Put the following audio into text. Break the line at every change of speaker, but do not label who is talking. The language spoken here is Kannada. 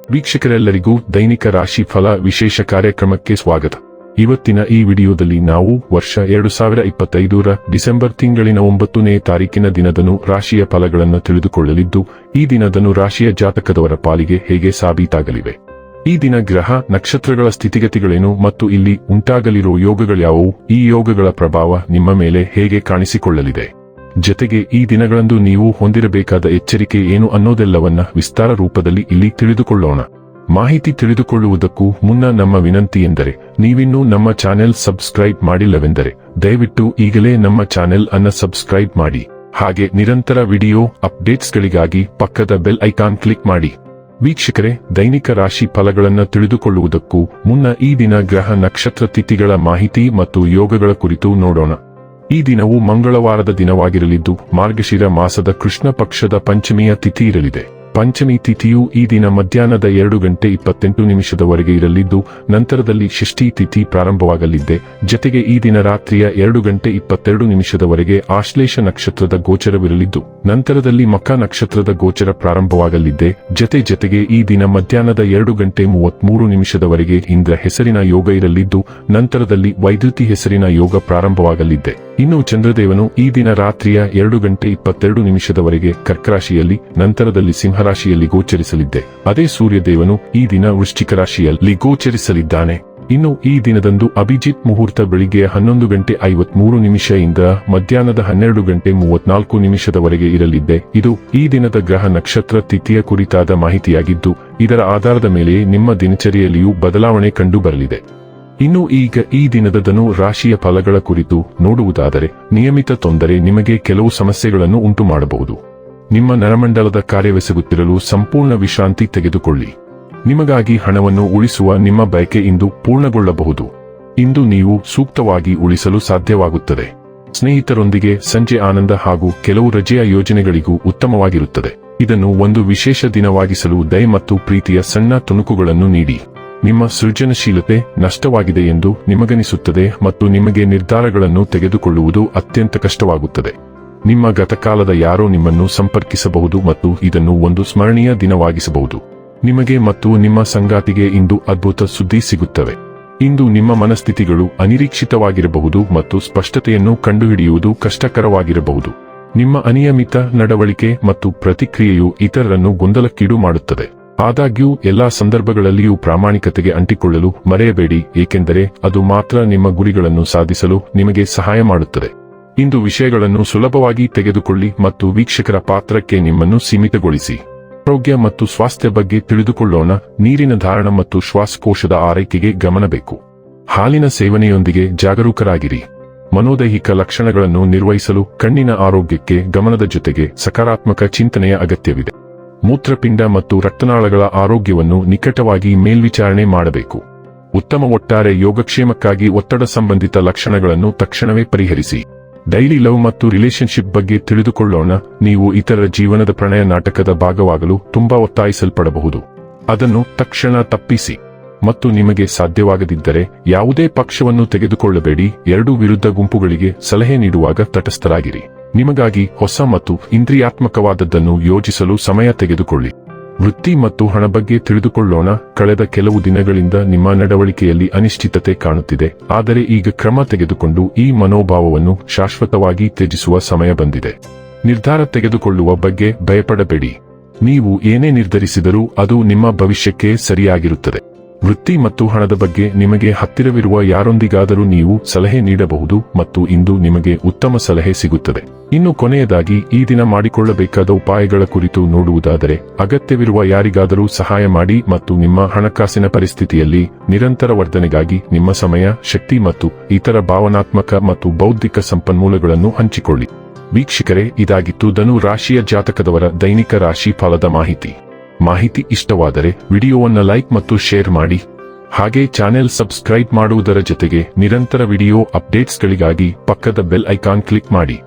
ವೀಕ್ಷಕರೆಲ್ಲರಿಗೂ ದೈನಿಕ ರಾಶಿ ಫಲ ವಿಶೇಷ ಕಾರ್ಯಕ್ರಮಕ್ಕೆ ಸ್ವಾಗತ. ಇವತ್ತಿನ ಈ ವಿಡಿಯೋದಲ್ಲಿ ನಾವು ವರ್ಷ 2025ರ ಡಿಸೆಂಬರ್ ತಿಂಗಳಿನ 9ನೇ ತಾರೀಕಿನ ದಿನದನು ರಾಶಿಯ ಫಲಗಳನ್ನು ತಿಳಿದುಕೊಳ್ಳಲಿದ್ದು, ಈ ದಿನದನು ರಾಶಿಯ ಜಾತಕದವರ ಪಾಲಿಗೆ ಹೇಗೆ ಸಾಬೀತಾಗಲಿವೆ, ಈ ದಿನ ಗ್ರಹ ನಕ್ಷತ್ರಗಳ ಸ್ಥಿತಿಗತಿಗಳೇನು ಮತ್ತು ಇಲ್ಲಿ ಉಂಟಾಗಲಿರುವ ಯೋಗಗಳ್ಯಾವುವು, ಈ ಯೋಗಗಳ ಪ್ರಭಾವ ನಿಮ್ಮ ಮೇಲೆ ಹೇಗೆ ಕಾಣಿಸಿಕೊಳ್ಳಲಿದೆ, ಜತೆಗೆ ಈ ದಿನಗಳಂದು ನೀವು ಹೊಂದಿರಬೇಕಾದ ಎಚ್ಚರಿಕೆ ಏನು ಅನ್ನೋದೆಲ್ಲವನ್ನ ವಿಸ್ತಾರ ರೂಪದಲ್ಲಿ ಇಲ್ಲಿ ತಿಳಿದುಕೊಳ್ಳೋಣ. ಮಾಹಿತಿ ತಿಳಿದುಕೊಳ್ಳುವುದಕ್ಕೂ ಮುನ್ನ ನಮ್ಮ ವಿನಂತಿ ಎಂದರೆ, ನೀವಿನ್ನೂ ನಮ್ಮ ಚಾನೆಲ್ ಸಬ್ಸ್ಕ್ರೈಬ್ ಮಾಡಿಲ್ಲವೆಂದರೆ ದಯವಿಟ್ಟು ಈಗಲೇ ನಮ್ಮ ಚಾನೆಲ್ ಅನ್ನು ಸಬ್ಸ್ಕ್ರೈಬ್ ಮಾಡಿ. ಹಾಗೆ ನಿರಂತರ ವಿಡಿಯೋ ಅಪ್ಡೇಟ್ಸ್ಗಳಿಗಾಗಿ ಪಕ್ಕದ ಬೆಲ್ ಐಕಾನ್ ಕ್ಲಿಕ್ ಮಾಡಿ. ವೀಕ್ಷಕರೇ, ದೈನಿಕ ರಾಶಿ ಫಲಗಳನ್ನು ತಿಳಿದುಕೊಳ್ಳುವುದಕ್ಕೂ ಮುನ್ನ ಈ ದಿನ ಗ್ರಹ ನಕ್ಷತ್ರ ತಿಥಿಗಳ ಮಾಹಿತಿ ಮತ್ತು ಯೋಗಗಳ ಕುರಿತು ನೋಡೋಣ. ಈ ದಿನವು ಮಂಗಳವಾರದ ದಿನವಾಗಿರಲಿದ್ದು, ಮಾರ್ಗಶಿರ ಮಾಸದ ಕೃಷ್ಣ ಪಕ್ಷದ ಪಂಚಮಿಯ ತಿಥಿ ಇರಲಿದೆ. ಪಂಚಮಿ ತಿಥಿಯು ಈ ದಿನ ಮಧ್ಯಾಹ್ನದ 2:28 ಇರಲಿದ್ದು, ನಂತರದಲ್ಲಿ ಷಷ್ಠಿ ತಿಥಿ ಪ್ರಾರಂಭವಾಗಲಿದೆ. ಜತೆಗೆ ಈ ದಿನ ರಾತ್ರಿಯ 2:22 ಆಶ್ಲೇಷ ನಕ್ಷತ್ರದ ಗೋಚರವಿರಲಿದ್ದು, ನಂತರದಲ್ಲಿ ಮಖ ನಕ್ಷತ್ರದ ಗೋಚರ ಪ್ರಾರಂಭವಾಗಲಿದೆ. ಜತೆಗೆ ಈ ದಿನ ಮಧ್ಯಾಹ್ನದ 2:33 ಇಂದ್ರ ಹೆಸರಿನ ಯೋಗ ಇರಲಿದ್ದು, ನಂತರದಲ್ಲಿ ವೈದ್ಯುತಿ ಹೆಸರಿನ ಯೋಗ ಪ್ರಾರಂಭವಾಗಲಿದೆ. ಇನ್ನು ಚಂದ್ರದೇವನು ಈ ದಿನ ರಾತ್ರಿಯ 2:22 ಕರ್ಕರಾಶಿಯಲ್ಲಿ, ನಂತರದಲ್ಲಿ ಸಿಂಹರಾಶಿಯಲ್ಲಿ ಗೋಚರಿಸಲಿದೆ. ಅದೇ ಸೂರ್ಯದೇವನು ಈ ದಿನ ವೃಶ್ಚಿಕ ರಾಶಿಯಲ್ಲಿ ಗೋಚರಿಸಲಿದ್ದಾನೆ. ಇನ್ನು ಈ ದಿನದಂದು ಅಭಿಜಿತ್ ಮುಹೂರ್ತ ಬೆಳಿಗ್ಗೆ 11:53 ಇಂದ ಮಧ್ಯಾಹ್ನದ 12:34 ಇರಲಿದೆ. ಇದು ಈ ದಿನದ ಗ್ರಹ ನಕ್ಷತ್ರ ತಿಥಿಯ ಕುರಿತಾದ ಮಾಹಿತಿಯಾಗಿದ್ದು, ಇದರ ಆಧಾರದ ಮೇಲೆ ನಿಮ್ಮ ದಿನಚರಿಯಲ್ಲಿಯೂ ಬದಲಾವಣೆ ಕಂಡು ಬರಲಿದೆ. ಇನ್ನು ಈಗ ಈ ದಿನದ ಧನು ರಾಶಿಯ ಫಲಗಳ ಕುರಿತು ನೋಡುವುದಾದರೆ, ನಿಯಮಿತ ತೊಂದರೆ ನಿಮಗೆ ಕೆಲವು ಸಮಸ್ಯೆಗಳನ್ನು ಉಂಟು ಮಾಡಬಹುದು. ನಿಮ್ಮ ನರಮಂಡಲದ ಕಾರ್ಯವೆಸಗುತ್ತಿರಲು ಸಂಪೂರ್ಣ ವಿಶ್ರಾಂತಿ ತೆಗೆದುಕೊಳ್ಳಿ. ನಿಮಗಾಗಿ ಹಣವನ್ನು ಉಳಿಸುವ ನಿಮ್ಮ ಬಯಕೆ ಇಂದು ಪೂರ್ಣಗೊಳ್ಳಬಹುದು. ಇಂದು ನೀವು ಸೂಕ್ತವಾಗಿ ಉಳಿಸಲು ಸಾಧ್ಯವಾಗುತ್ತದೆ. ಸ್ನೇಹಿತರೊಂದಿಗೆ ಸಂಜೆ ಆನಂದ ಹಾಗೂ ಕೆಲವು ರಜೆಯ ಯೋಜನೆಗಳಿಗೂ ಉತ್ತಮವಾಗಿರುತ್ತದೆ. ಇದನ್ನು ಒಂದು ವಿಶೇಷ ದಿನವಾಗಿಸಲು ದಯೆ ಮತ್ತು ಪ್ರೀತಿಯ ಸಣ್ಣ ತುಣುಕುಗಳನ್ನು ನೀಡಿ. ನಿಮ್ಮ ಸೃಜನಶೀಲತೆ ನಷ್ಟವಾಗಿದೆ ಎಂದು ನಿಮಗನಿಸುತ್ತದೆ ಮತ್ತು ನಿಮಗೆ ನಿರ್ಧಾರಗಳನ್ನು ತೆಗೆದುಕೊಳ್ಳುವುದು ಅತ್ಯಂತ ಕಷ್ಟವಾಗುತ್ತದೆ. ನಿಮ್ಮ ಗತಕಾಲದ ಯಾರೋ ನಿಮ್ಮನ್ನು ಸಂಪರ್ಕಿಸಬಹುದು ಮತ್ತು ಇದನ್ನು ಒಂದು ಸ್ಮರಣೀಯ ದಿನವಾಗಿಸಬಹುದು. ನಿಮಗೆ ಮತ್ತು ನಿಮ್ಮ ಸಂಗಾತಿಗೆ ಇಂದು ಅದ್ಭುತ ಸುದ್ದಿ ಸಿಗುತ್ತವೆ. ಇಂದು ನಿಮ್ಮ ಮನಸ್ಥಿತಿಗಳು ಅನಿರೀಕ್ಷಿತವಾಗಿರಬಹುದು ಮತ್ತು ಸ್ಪಷ್ಟತೆಯನ್ನು ಕಂಡುಹಿಡಿಯುವುದು ಕಷ್ಟಕರವಾಗಿರಬಹುದು. ನಿಮ್ಮ ಅನಿಯಮಿತ ನಡವಳಿಕೆ ಮತ್ತು ಪ್ರತಿಕ್ರಿಯೆಯು ಇತರರನ್ನು ಗೊಂದಲಕ್ಕೀಡು ಮಾಡುತ್ತದೆ. ಆದಾಗ್ಯೂ ಎಲ್ಲಾ ಸಂದರ್ಭಗಳಲ್ಲಿಯೂ ಪ್ರಾಮಾಣಿಕತೆಗೆ ಅಂಟಿಕೊಳ್ಳಲು ಮರೆಯಬೇಡಿ, ಏಕೆಂದರೆ ಅದು ಮಾತ್ರ ನಿಮ್ಮ ಗುರಿಗಳನ್ನು ಸಾಧಿಸಲು ನಿಮಗೆ ಸಹಾಯ ಮಾಡುತ್ತದೆ. ಇಂದು ವಿಷಯಗಳನ್ನು ಸುಲಭವಾಗಿ ತೆಗೆದುಕೊಳ್ಳಿ ಮತ್ತು ವೀಕ್ಷಕರ ಪಾತ್ರಕ್ಕೆ ನಿಮ್ಮನ್ನು ಸೀಮಿತಗೊಳಿಸಿ. ಆರೋಗ್ಯ ಮತ್ತು ಸ್ವಾಸ್ಥ್ಯ ಬಗ್ಗೆ ತಿಳಿದುಕೊಳ್ಳೋಣ. ನೀರಿನ ಧಾರಣ ಮತ್ತು ಶ್ವಾಸಕೋಶದ ಆರೈಕೆಗೆ ಗಮನ ಬೇಕು. ಹಾಲಿನ ಸೇವನೆಯೊಂದಿಗೆ ಜಾಗರೂಕರಾಗಿರಿ. ಮನೋದೈಹಿಕ ಲಕ್ಷಣಗಳನ್ನು ನಿರ್ವಹಿಸಲು ಕಣ್ಣಿನ ಆರೋಗ್ಯಕ್ಕೆ ಗಮನದ ಜೊತೆಗೆ ಸಕಾರಾತ್ಮಕ ಚಿಂತನೆಯ ಅಗತ್ಯವಿದೆ. ಮೂತ್ರಪಿಂಡ ಮತ್ತು ರಕ್ತನಾಳಗಳ ಆರೋಗ್ಯವನ್ನು ನಿಕಟವಾಗಿ ಮೇಲ್ವಿಚಾರಣೆ ಮಾಡಬೇಕು. ಉತ್ತಮ ಒಟ್ಟಾರೆ ಯೋಗಕ್ಷೇಮಕ್ಕಾಗಿ ಒತ್ತಡ ಸಂಬಂಧಿತ ಲಕ್ಷಣಗಳನ್ನು ತಕ್ಷಣವೇ ಪರಿಹರಿಸಿ. ಡೈಲಿ ಲವ್ ಮತ್ತು ರಿಲೇಶನ್ಶಿಪ್ ಬಗ್ಗೆ ತಿಳಿದುಕೊಳ್ಳೋಣ. ನೀವು ಇತರರ ಜೀವನದ ಪ್ರಣಯ ನಾಟಕದ ಭಾಗವಾಗಲು ತುಂಬಾ ಒತ್ತಾಯಿಸಲ್ಪಡಬಹುದು. ಅದನ್ನು ತಕ್ಷಣ ತಪ್ಪಿಸಿ ಮತ್ತು ನಿಮಗೆ ಸಾಧ್ಯವಾಗದಿದ್ದರೆ ಯಾವುದೇ ಪಕ್ಷವನ್ನು ತೆಗೆದುಕೊಳ್ಳಬೇಡಿ. ಎರಡೂ ವಿರುದ್ಧ ಗುಂಪುಗಳಿಗೆ ಸಲಹೆ ನೀಡುವಾಗ ತಟಸ್ಥರಾಗಿರಿ. ನಿಮಗಾಗಿ ಹೊಸ ಮತ್ತು ಇಂದ್ರಿಯಾತ್ಮಕವಾದದ್ದನ್ನು ಯೋಜಿಸಲು ಸಮಯ ತೆಗೆದುಕೊಳ್ಳಿ. ವೃತ್ತಿ ಮತ್ತು ಹಣ ಬಗ್ಗೆ ತಿಳಿದುಕೊಳ್ಳೋಣ. ಕಳೆದ ಕೆಲವು ದಿನಗಳಿಂದ ನಿಮ್ಮ ನಡವಳಿಕೆಯಲ್ಲಿ ಅನಿಶ್ಚಿತತೆ ಕಾಣುತ್ತಿದೆ, ಆದರೆ ಈಗ ಕ್ರಮ ತೆಗೆದುಕೊಂಡು ಈ ಮನೋಭಾವವನ್ನು ಶಾಶ್ವತವಾಗಿ ತ್ಯಜಿಸುವ ಸಮಯ ಬಂದಿದೆ. ನಿರ್ಧಾರ ತೆಗೆದುಕೊಳ್ಳುವ ಬಗ್ಗೆ ಭಯಪಡಬೇಡಿ. ನೀವು ಏನೇ ನಿರ್ಧರಿಸಿದರೂ ಅದು ನಿಮ್ಮ ಭವಿಷ್ಯಕ್ಕೆ ಸರಿಯಾಗಿರುತ್ತದೆ. ವೃತ್ತಿ ಮತ್ತು ಹಣದ ಬಗ್ಗೆ ನಿಮಗೆ ಹತ್ತಿರವಿರುವ ಯಾರೊಂದಿಗಾದರೂ ನೀವು ಸಲಹೆ ನೀಡಬಹುದು ಮತ್ತು ಇಂದು ನಿಮಗೆ ಉತ್ತಮ ಸಲಹೆ ಸಿಗುತ್ತದೆ. ಇನ್ನು ಕೊನೆಯದಾಗಿ ಈ ದಿನ ಮಾಡಿಕೊಳ್ಳಬೇಕಾದ ಉಪಾಯಗಳ ಕುರಿತು ನೋಡುವುದಾದರೆ, ಅಗತ್ಯವಿರುವ ಯಾರಿಗಾದರೂ ಸಹಾಯ ಮಾಡಿ ಮತ್ತು ನಿಮ್ಮ ಹಣಕಾಸಿನ ಪರಿಸ್ಥಿತಿಯಲ್ಲಿ ನಿರಂತರ ವರ್ಧನೆಗಾಗಿ ನಿಮ್ಮ ಸಮಯ, ಶಕ್ತಿ ಮತ್ತು ಇತರ ಭಾವನಾತ್ಮಕ ಮತ್ತು ಬೌದ್ಧಿಕ ಸಂಪನ್ಮೂಲಗಳನ್ನು ಹಂಚಿಕೊಳ್ಳಿ. ವೀಕ್ಷಕರೇ, ಇದಾಗಿತ್ತು ಧನು ರಾಶಿಯ ಜಾತಕದವರ ದೈನಿಕ ರಾಶಿ ಫಲದ ಮಾಹಿತಿ ಇಷ್ಟವಾದರೆ ವಿಡಿಯೋವನ್ನು ಲೈಕ್ ಮತ್ತು ಶೇರ್ ಮಾಡಿ. ಹಾಗೆ ಚಾನೆಲ್ ಸಬ್ಸ್ಕ್ರೈಬ್ ಮಾಡುವುದರ ಜೊತೆಗೆ ನಿರಂತರ ವಿಡಿಯೋ ಅಪ್ಡೇಟ್ಸ್ಗಳಿಗಾಗಿ ಪಕ್ಕದ ಬೆಲ್ ಐಕಾನ್ ಕ್ಲಿಕ್ ಮಾಡಿ.